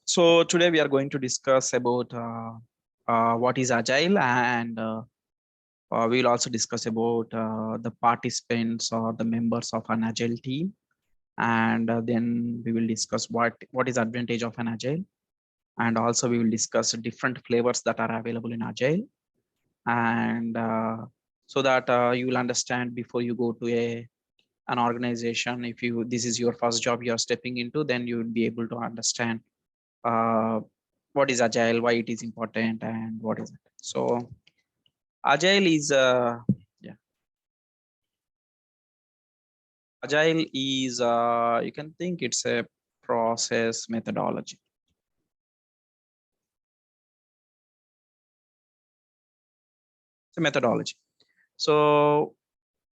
So today we are going to discuss about what is Agile, and we will also discuss about the participants or the members of an Agile team, and then we will discuss what is advantage of an Agile, and also we will discuss different flavors that are available in Agile, and so that you will understand before you go to an organization. If this is your first job you are stepping into, then you will be able to understand uh, what is Agile, why it is important, and what is it. So Agile is yeah, Agile is you can think it's a process methodology. It's a methodology. So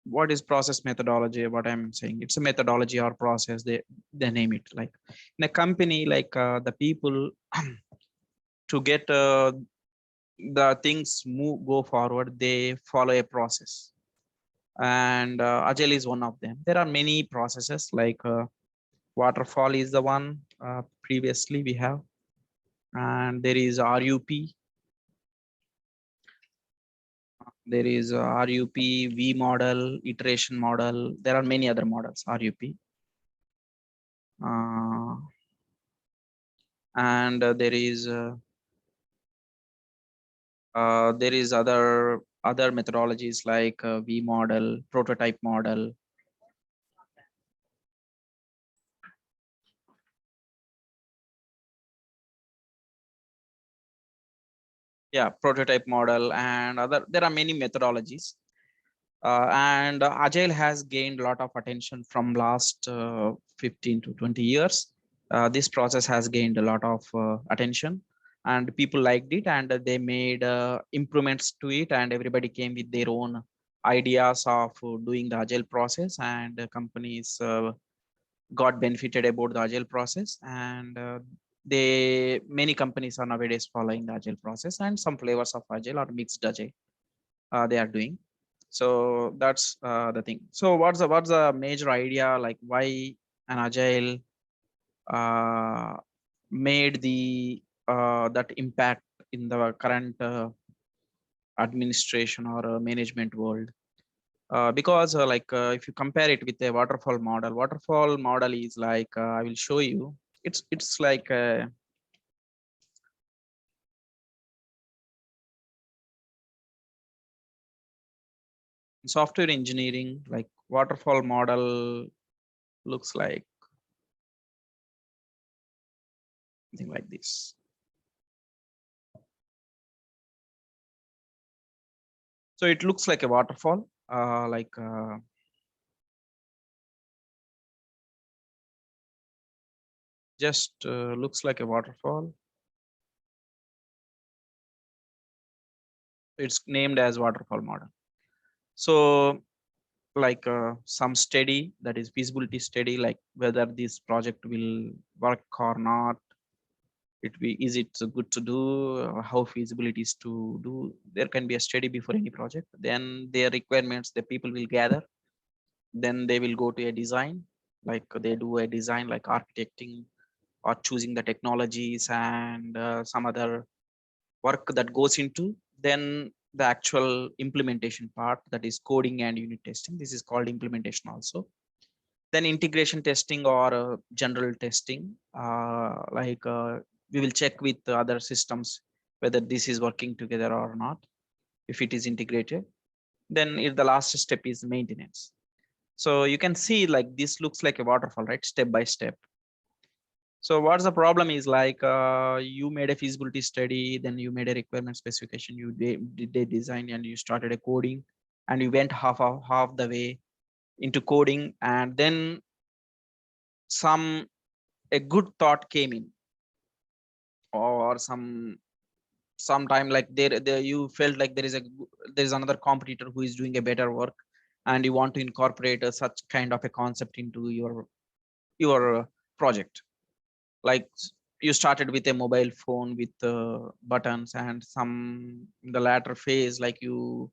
what is process methodology? What I'm saying, it's a methodology or process. They name it like in a company, like the people to get the things go forward, they follow a process, and Agile is one of them. There are many processes like waterfall is the one previously we have, and there is RUP, there is RUP, V model, iteration model. There are many other models, RUP, and there is other methodologies like V model, prototype model. Yeah, prototype model and other. There are many methodologies. And Agile has gained a lot of attention from last 15 to 20 years. This process has gained a lot of attention, and people liked it, and they made improvements to it, and everybody came with their own ideas of doing the Agile process, and companies got benefited about the Agile process, and many companies are nowadays following the Agile process, and some flavors of Agile or mixed Agile they are doing. So that's the thing. So what's the major idea, like why an Agile made the that impact in the current administration or management world? Because if you compare it with a waterfall model is like I will show you. It's like software engineering, like waterfall model looks like something like this. So it looks like a waterfall, just looks like a waterfall. It's named as waterfall model. So like some study, that is feasibility study, like whether this project will work or not. Is it good to do? How feasible it is to do? There can be a study before any project. Then their requirements, the people will gather. Then they will go to a design, like they do a design like architecting or choosing the technologies and some other work that goes into. Then the actual implementation part, that is coding and unit testing. This is called implementation also. Then integration testing or general testing, we will check with the other systems whether this is working together or not. If it is integrated, then if the last step is maintenance. So you can see like this looks like a waterfall, right? Step by step. So what's the problem is like you made a feasibility study, then you made a requirement specification, you did a design, and you started a coding, and you went half the way into coding, and then a good thought came in, or sometime like there you felt like there is another competitor who is doing a better work, and you want to incorporate such kind of a concept into your project. Like you started with a mobile phone with buttons, and some in the latter phase, like you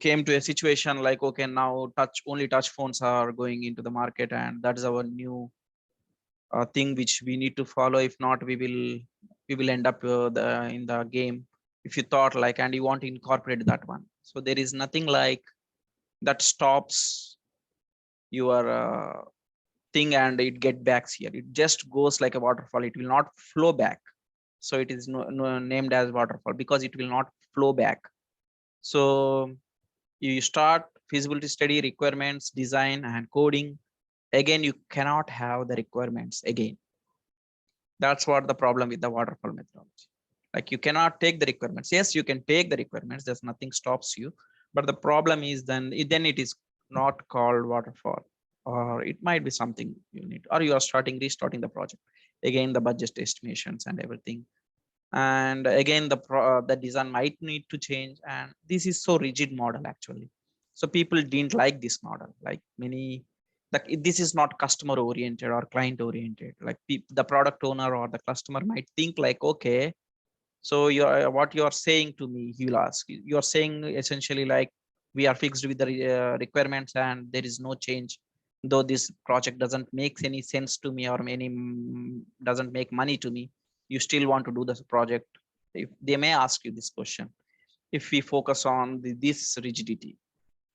came to a situation like, okay, now only touch phones are going into the market, and that is our new thing which we need to follow. If not, we will end up in the game. If you thought like and you want to incorporate that one, so there is nothing like that stops your thing and it get backs here. It just goes like a waterfall. It will not flow back. So it is named as waterfall because it will not flow back. So you start feasibility study, requirements, design, and coding. Again, you cannot have the requirements again. That's what the problem with the waterfall methodology. Like you cannot take the requirements. Yes, you can take the requirements. There's nothing stops you. But the problem is then it is not called waterfall, or it might be something you need, or you are restarting the project. Again, the budget estimations and everything. And again, the design might need to change. And this is so rigid model actually. So people didn't like this model. Like many, like this is not customer oriented or client oriented. Like the product owner or the customer might think like, okay, so you're what you're saying to me, he will ask. You're saying essentially like we are fixed with the requirements and there is no change. Though this project doesn't make any sense to me or any doesn't make money to me, you still want to do this project. If they may ask you this question, if we focus on this rigidity.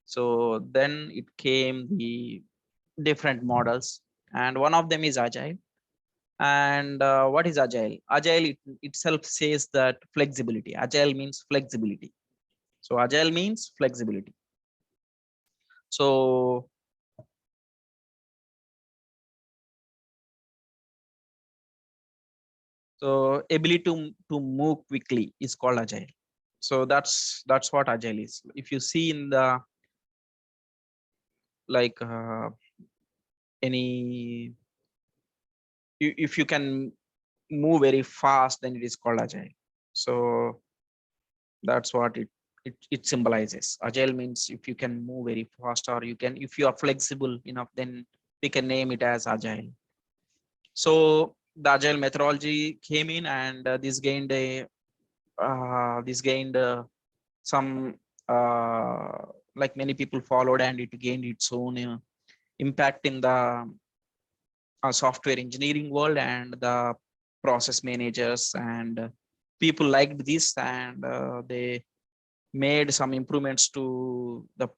So then it came the different models, and one of them is agile. And what is agile? Agile itself says that flexibility. Agile means flexibility. So agile means flexibility. So ability to move quickly is called agile. So that's what agile is. If you see in the like any, if you can move very fast, then it is called agile. So that's what it symbolizes. Agile means if you can move very fast, or you can, if you are flexible enough, then we can name it as agile. So the agile methodology came in, and this gained some like many people followed, and it gained its own impact in the software engineering world, and the process managers and people liked this, and they made some improvements to the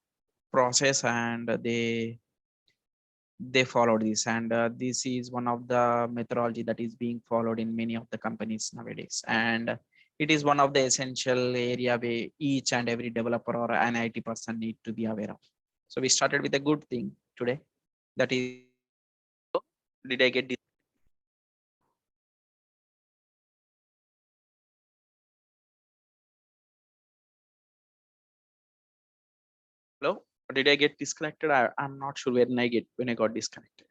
process, and they followed this. And this is one of the methodology that is being followed in many of the companies nowadays. And it is one of the essential area where each and every developer or an IT person need to be aware of. So we started with a good thing today. That is, did I get this? Hello? Or did I get disconnected? I'm not sure when I got disconnected.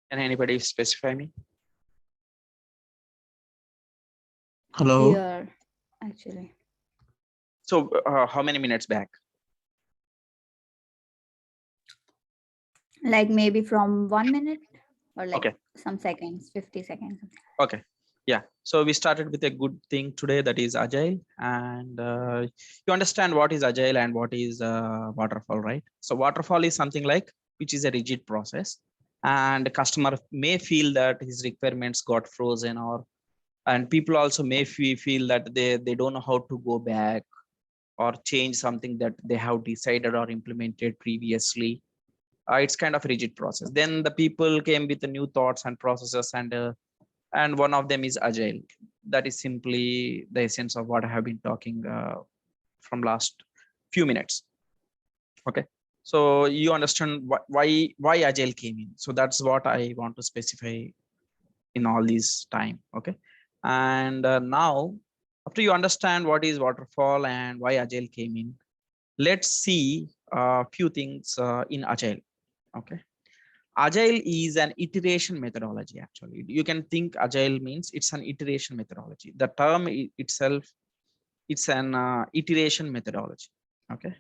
Can anybody specify me? Hello? Here, actually. So how many minutes back? Like maybe from 1 minute or like Okay. some seconds, 50 seconds. Okay. Yeah. So we started with a good thing today, that is agile. And you understand what is agile and what is waterfall, right? So waterfall is something like, which is a rigid process, and customer may feel that his requirements got frozen, or and people also may feel that they don't know how to go back or change something that they have decided or implemented previously. It's kind of a rigid process. Then the people came with the new thoughts and processes, and one of them is agile. That is simply the essence of what I have been talking from last few minutes. Okay, so you understand why agile came in. So that's what I want to specify in all this time. Okay, and now after you understand what is waterfall and why agile came in, let's see a few things in agile. Okay, agile is an iteration methodology. Actually, you can think agile means it's an iteration methodology. The term itself, it's an iteration methodology. Okay,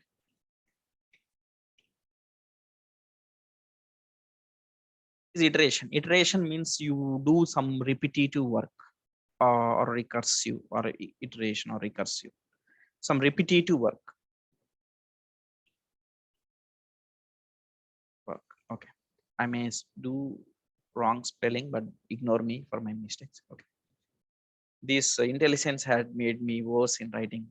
is iteration means you do some repetitive work, or recursive, or iteration or recursive, some repetitive work. Okay, I may do wrong spelling, but ignore me for my mistakes. Okay. This intelligence had made me worse in writing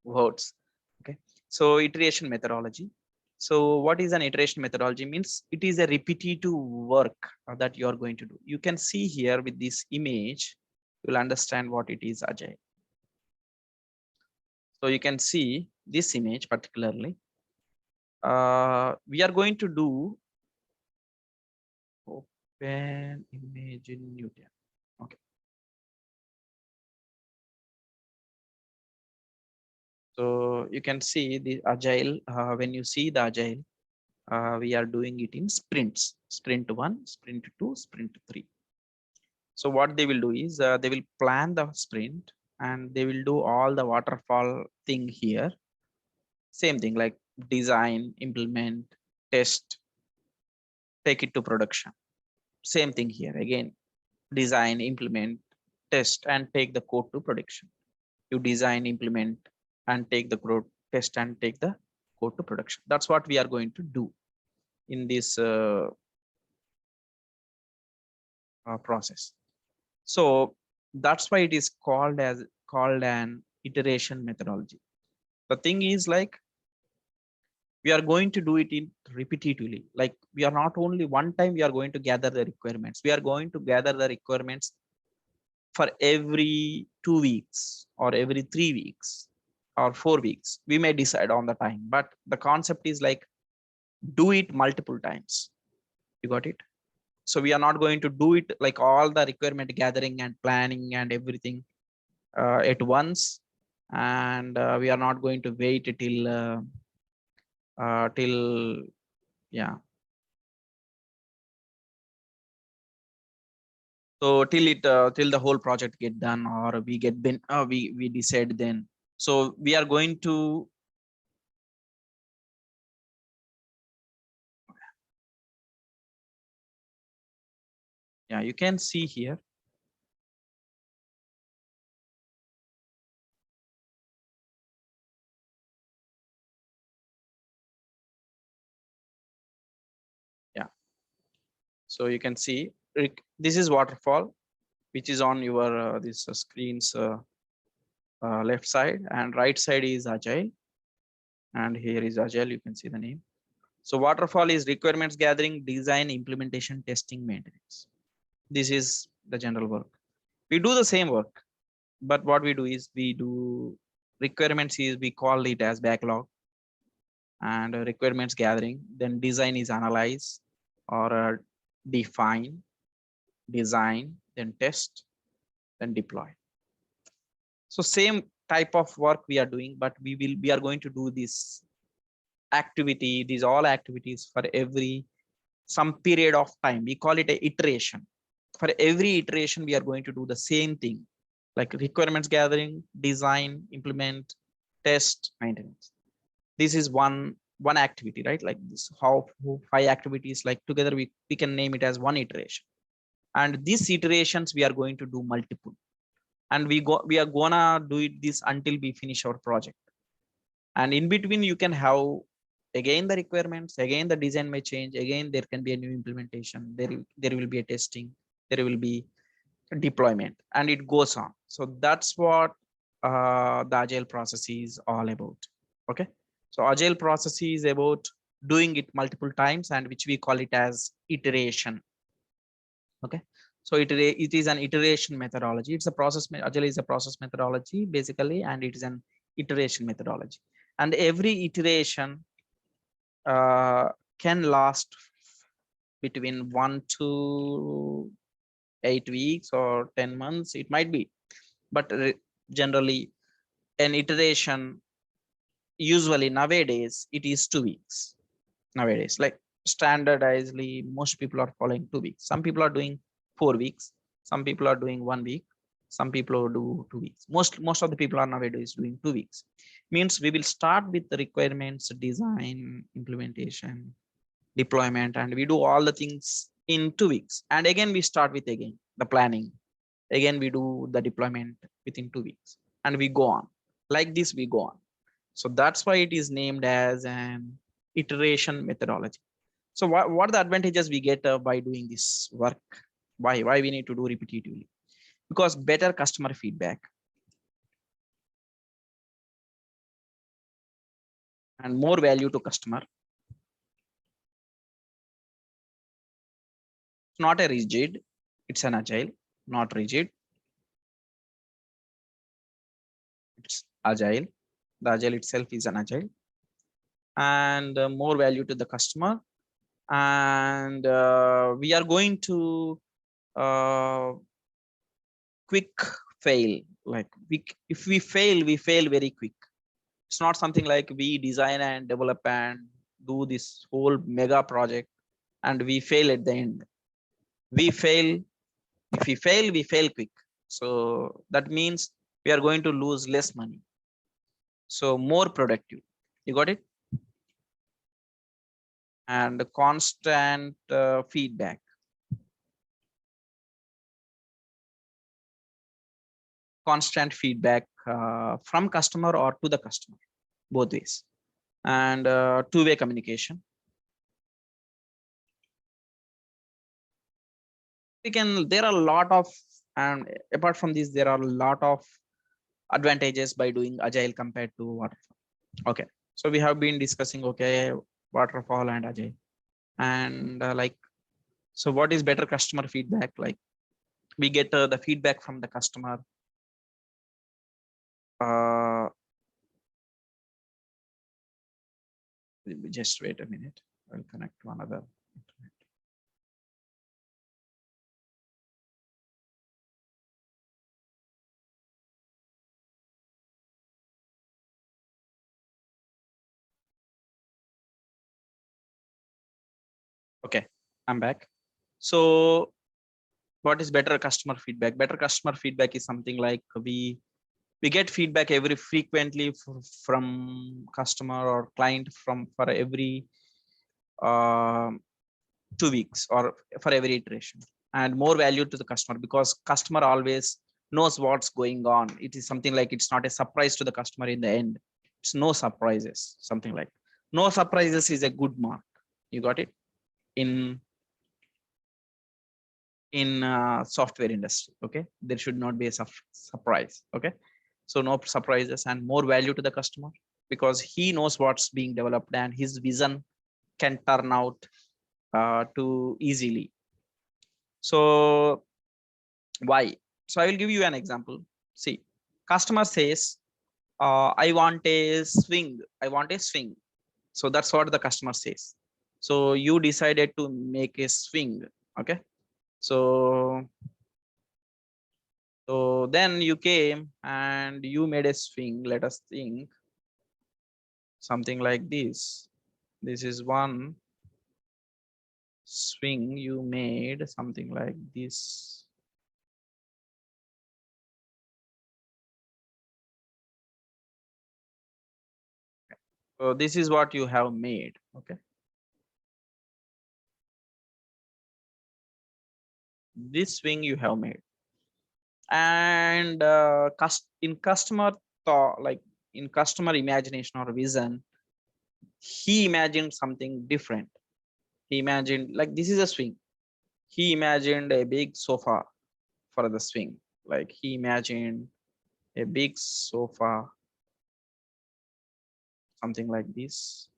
words. Okay. So iteration methodology. So what is an iteration methodology? Means it is a repetitive work that you are going to do. You can see here with this image, you'll understand what it is agile. So you can see this image particularly. We are going to do open image in Newton. Okay. So you can see the agile. When you see the agile, we are doing it in sprints: sprint 1, sprint 2, sprint 3. So what they will do is they will plan the sprint and they will do all the waterfall thing here. Same thing like design, implement, test, take it to production. Same thing here again: design, implement, test, and take the code to production. You design, implement, and take the code, test, and take the code to production. That's what we are going to do in this process. So that's why it is called an iteration methodology. The thing is like we are going to do it in repetitively. Like we are not only one time we are going to gather the requirements. We are going to gather the requirements for every 2 weeks or every 3 weeks or 4 weeks. We may decide on the time, but the concept is like do it multiple times. You got it? So we are not going to do it like all the requirement gathering and planning and everything at once, and we are not going to wait till yeah. So till the whole project get done or we get we decide then. So we are going to you can see here. Yeah. So you can see this is waterfall, which is on your this screen's left side, and right side is agile, and here is agile. You can see the name. So waterfall is requirements gathering, design, implementation, testing, maintenance. This is the general work. We do the same work, but what we do is we do requirements is we call it as backlog, and requirements gathering. Then design is analyze or define, design, then test, then deploy. So same type of work we are doing, but we are going to do this activity, these all activities for every some period of time. We call it a iteration. For every iteration, we are going to do the same thing, like requirements gathering, design, implement, test, maintenance. This is one activity, right? Like this, how 5 activities, like together we can name it as one iteration. And these iterations we are going to do multiple, and we are gonna do it this until we finish our project. And in between you can have again the requirements, again the design may change, again there can be a new implementation, there will be a testing, there will be deployment, and it goes on. So that's what the agile process is all about. Okay. So agile process is about doing it multiple times, and which we call it as iteration. Okay. So it is an iteration methodology. It's a process. Agile is a process methodology basically, and it is an iteration methodology. And every iteration can last between 1 to 8 weeks or 10 months. It might be, but generally an iteration usually nowadays it is 2 weeks. Nowadays, like standardizedly, most people are following 2 weeks. Some people are doing 4 weeks. Some people are doing 1 week. Some people do 2 weeks. Most of the people are nowadays doing 2 weeks. Means we will start with the requirements, design, implementation, deployment, and we do all the things in 2 weeks. And again, we start with again the planning. Again, we do the deployment within 2 weeks, and we go on like this. We go on. So that's why it is named as an iteration methodology. So what are the advantages we get by doing this work? Why we need to do repetitively? Because better customer feedback and more value to customer. It's not a rigid, it's an agile, not rigid. It's agile. The agile itself is an agile, and more value to the customer. And we are going to quick fail. Like if we fail very quick. It's not something like we design and develop and do this whole mega project and we fail at the end. We fail. If we fail quick. So that means we are going to lose less money. So more productive. You got it? And constant feedback. Constant feedback from customer or to the customer, both ways. And two-way communication. There are a lot of, and apart from this, there are a lot of advantages by doing agile compared to waterfall. Okay, so we have been discussing, okay, waterfall and agile. And so what is better customer feedback? Like we get the feedback from the customer. Just wait a minute. I'll connect to another internet. Okay, I'm back. So what is better customer feedback? Better customer feedback is something like we get feedback every frequently from customer or client for every 2 weeks or for every iteration, and more value to the customer because customer always knows what's going on. It is something like it's not a surprise to the customer in the end. It's no surprises. Something like no surprises is a good mark. You got it? In software industry, okay, there should not be a surprise. Okay, so no surprises and more value to the customer because he knows what's being developed and his vision can turn out too easily. So why? So I will give you an example. See, customer says I want a swing. So that's what the customer says. So you decided to make a swing. Okay, so then you came and you made a swing. Let us think something like this. This is one swing you made, something like this. So this is what you have made. Okay, this swing you have made, and in customer thought, like in customer imagination or vision, he imagined something different. He imagined like this is a swing. He imagined a big sofa for the swing. Like he imagined a big sofa, something like this.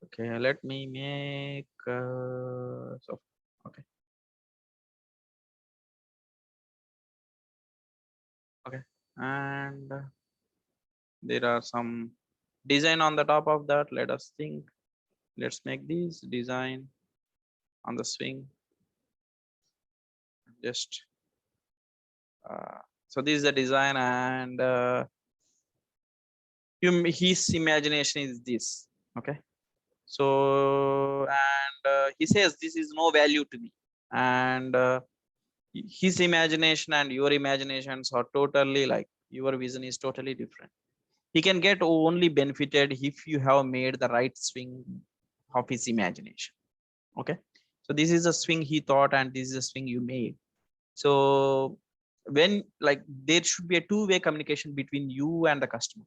Okay, let me make so okay. Okay, and there are some design on the top of that. Let us think. Let's make this design on the swing. Just so this is the design, and his imagination is this. Okay, so and he says this is no value to me, and his imagination and your imaginations are totally like your vision is totally different. He can get only benefited if you have made the right swing of his imagination. Okay, so this is a swing he thought and this is a swing you made. So when like there should be a two-way communication between you and the customer.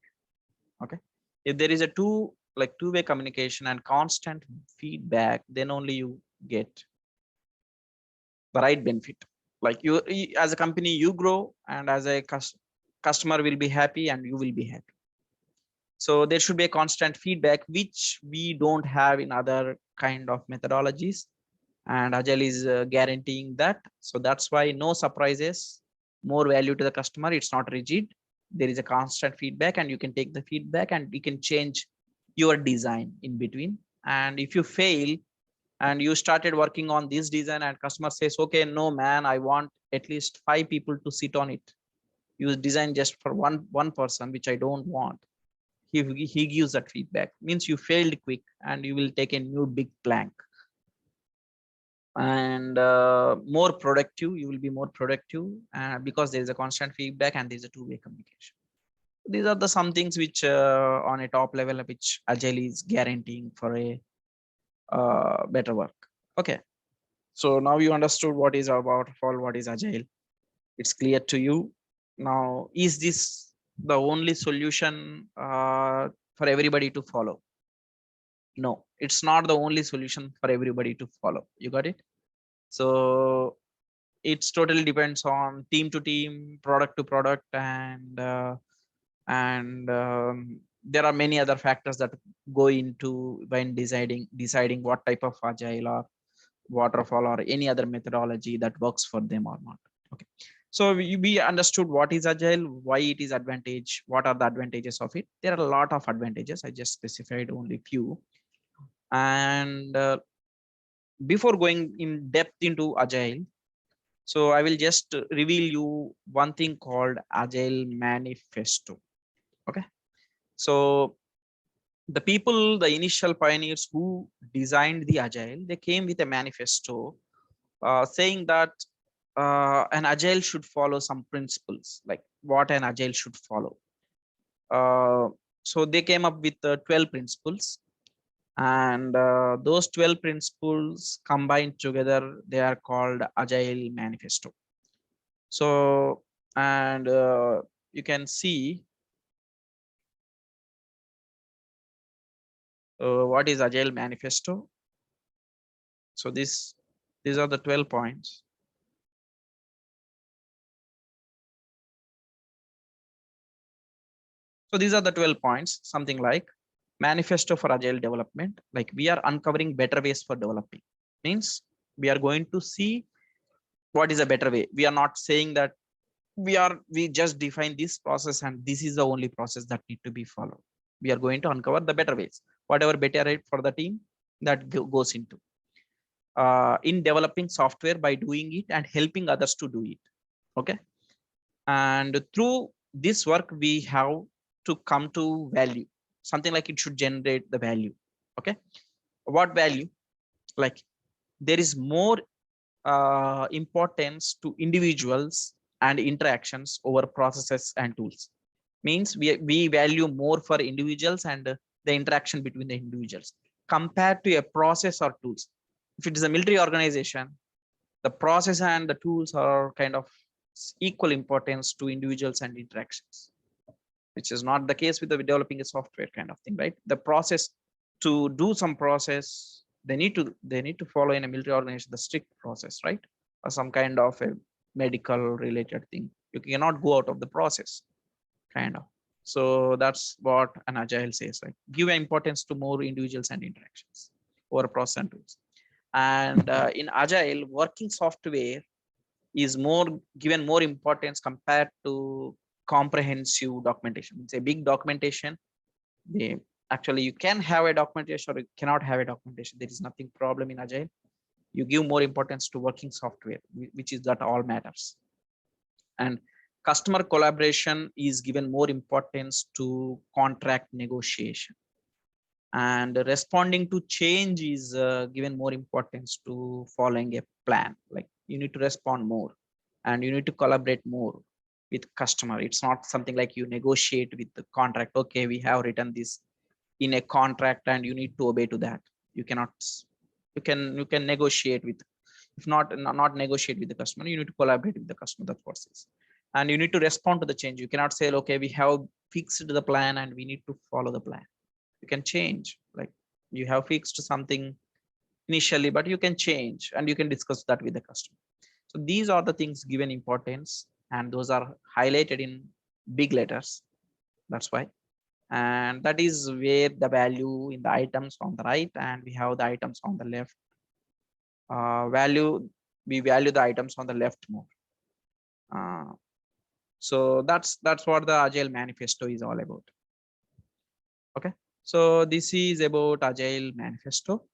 Okay, if there is a two-way communication and constant feedback, then only you get the right benefit. Like as a company you grow, and as a customer will be happy and you will be happy. So there should be a constant feedback, which we don't have in other kind of methodologies, and Agile is guaranteeing that. So that's why no surprises, more value to the customer. It's not rigid. There is a constant feedback, and you can take the feedback and you can change your design in between. And if you fail and you started working on this design and customer says, okay, no man, I want at least 5 people to sit on it, you design just for one person, which I don't want. He gives that feedback, means you failed quick, and you will take a new big plank. And more productive, you will be more productive because there is a constant feedback and there's a two-way communication. These are the some things which on a top level, which Agile is guaranteeing for a better work. Okay, so now you understood what is about what is Agile. It's clear to you now. Is this the only solution for everybody to follow? No, it's not the only solution for everybody to follow. You got it? So it's totally depends on team to team, product to product, and there are many other factors that go into when deciding what type of agile or waterfall or any other methodology that works for them or not. Okay, so we understood what is agile, why it is advantage, what are the advantages of it. There are a lot of advantages. I just specified only few. And before going in depth into agile, so I will just reveal you one thing called Agile Manifesto. Okay, so the people, the initial pioneers who designed the Agile, they came with a manifesto saying that an Agile should follow some principles, like what an Agile should follow. So they came up with 12 principles, and those 12 principles combined together, they are called Agile Manifesto. So, and you can see what is Agile Manifesto. So these are the 12 points. So these are the 12 points, something like manifesto for agile development. Like we are uncovering better ways for developing, means we are going to see what is a better way. We are not saying that we just define this process and this is the only process that need to be followed. We are going to uncover the better ways, whatever better rate for the team that goes into in developing software by doing it and helping others to do it. Okay, and through this work we have to come to value, something like it should generate the value. Okay, what value? Like there is more importance to individuals and interactions over processes and tools. Means we value more for individuals and the interaction between the individuals compared to a process or tools. If it is a military organization, the process and the tools are kind of equal importance to individuals and interactions, which is not the case with the developing a software kind of thing, right? The process, to do some process, they need to follow in a military organization the strict process, right? Or some kind of a medical related thing. You cannot go out of the process, kind of. So that's what an agile says, right? Give importance to more individuals and interactions over process and tools. And in agile, working software is given more importance compared to comprehensive documentation. It's a big documentation. Actually you can have a documentation or you cannot have a documentation. There is nothing problem in agile. You give more importance to working software, which is that all matters. And customer collaboration is given more importance to contract negotiation, and responding to change is given more importance to following a plan. Like you need to respond more and you need to collaborate more with customer. It's not something like you negotiate with the contract. Okay, we have written this in a contract and you need to obey to that. You cannot. You can negotiate with If not negotiate with the customer, you need to collaborate with the customer. That's what it is. And you need to respond to the change. You cannot say, okay, we have fixed the plan and we need to follow the plan. You can change, like you have fixed something initially, but you can change and you can discuss that with the customer. So these are the things given importance, and those are highlighted in big letters. That's why. And that is where the value in the items on the right, and we have the items on the left. We value the items on the left more. So that's what the Agile Manifesto is all about. Okay, so this is about Agile Manifesto.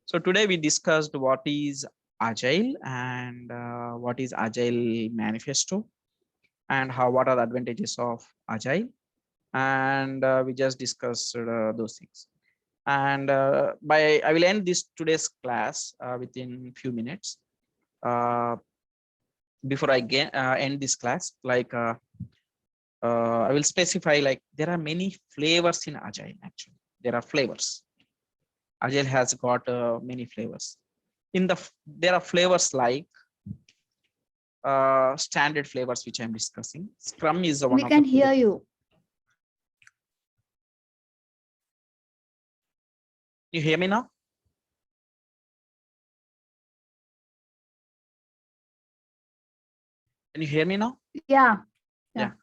So today we discussed what is Agile and what is Agile Manifesto, and what are the advantages of Agile, and we just discussed those things. And I will end today's class within few minutes. Before I end this class, like I will specify, like there are many flavors in Agile. Actually, there are flavors. Agile has got many flavors. There are flavors like standard flavors, which I'm discussing. Scrum is one We of can the hear you. You hear me now? Can you hear me now? Yeah. Yeah.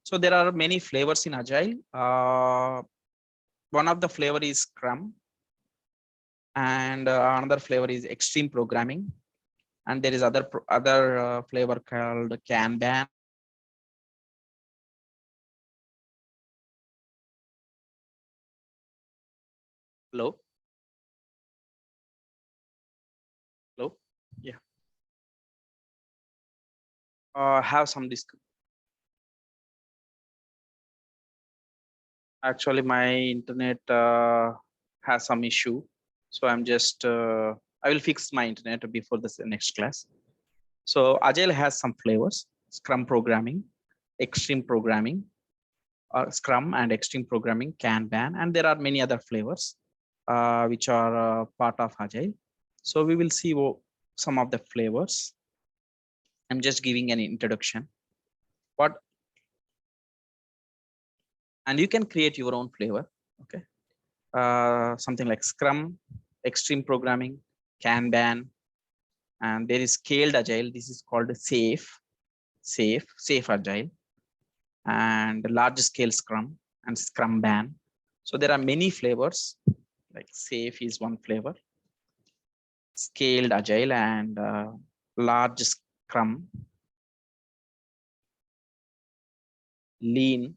So there are many flavors in Agile. One of the flavor is Scrum, and another flavor is extreme programming, and there is other flavor called Kanban. Hello. Hello. Yeah. Have some discussion. Actually, my internet has some issue, so I'm just I will fix my internet before this next class. So Agile has some flavors: Scrum programming, extreme programming, Scrum and extreme programming, Kanban, and there are many other flavors which are part of Agile. So we will see some of the flavors. I'm just giving an introduction. And you can create your own flavor. Okay, something like Scrum, extreme programming, Kanban, and there is scaled Agile. This is called safe Agile, and large scale Scrum and Scrumban. So there are many flavors. Like safe is one flavor, scaled Agile, and large Scrum, lean,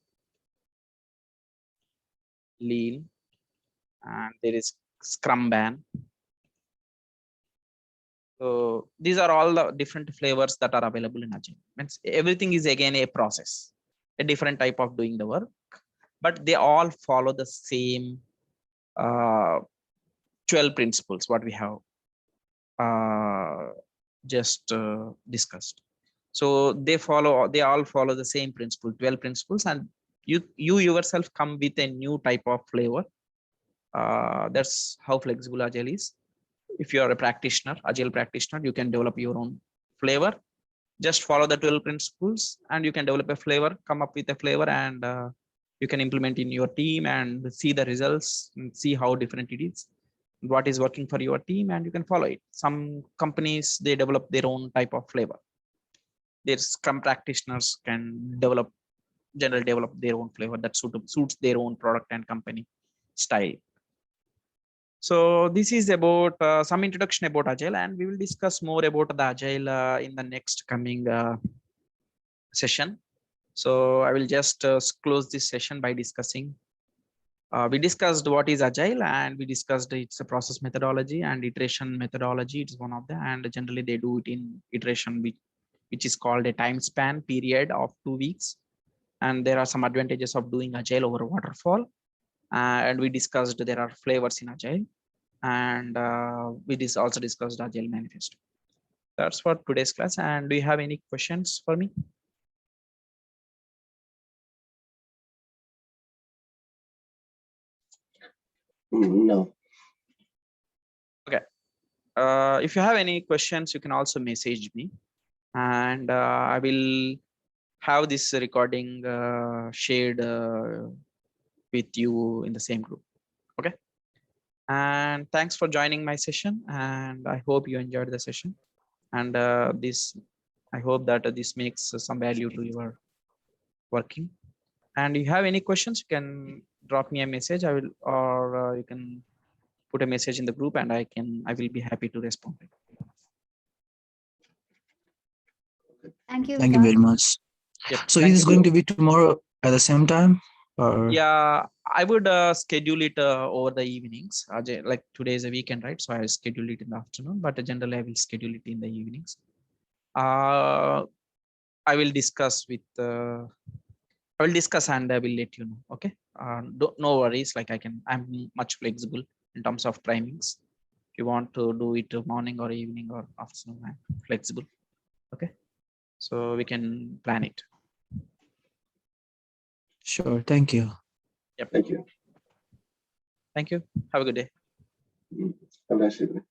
and there is Scrumban. So these are all the different flavors that are available in Agile. Means everything is again a process, a different type of doing the work, but they all follow the same 12 principles what we have just discussed. So they all follow the same principle, 12 principles, and you yourself come with a new type of flavor. That's how flexible Agile is. If you are a practitioner, Agile practitioner, you can develop your own flavor. Just follow the 12 principles and you can develop a flavor, come up with a flavor, and you can implement in your team and see the results and see how different it is, what is working for your team, and you can follow it. Some companies, they develop their own type of flavor. Their Scrum practitioners can generally develop their own flavor that suits their own product and company style. So this is about some introduction about Agile, and we will discuss more about the Agile in the next coming session. So I will just close this session by discussing. We discussed what is Agile, and we discussed it's a process methodology and iteration methodology. It's one of them, and generally they do it in iteration, which is called a time span period of 2 weeks. And there are some advantages of doing Agile over waterfall. And we discussed there are flavors in Agile, and we also discussed Agile Manifesto. That's for today's class. And do you have any questions for me? No. Okay. If you have any questions, you can also message me, and I will have this recording shared with you in the same group. Okay. And thanks for joining my session. And I hope you enjoyed the session. And I hope that this makes some value to your working. And you have any questions, you can drop me a message. I will, or you can put a message in the group, and I will be happy to respond. Thank you, Thank you very Vikas. much. Yep. So Thank it is you. going to be tomorrow at the same time, or Yeah, I would schedule it over the evenings. Like today is a weekend, right? So I schedule it in the afternoon, but generally I will schedule it in the evenings. I will discuss with. I will discuss and I will let you know. Okay. No worries. Like I'm much flexible in terms of timings. If you want to do it morning or evening or afternoon, I'm flexible. Okay. So we can plan it. sure. Thank you. Yep. Thank you. Thank you. Have a good day. Have a nice evening.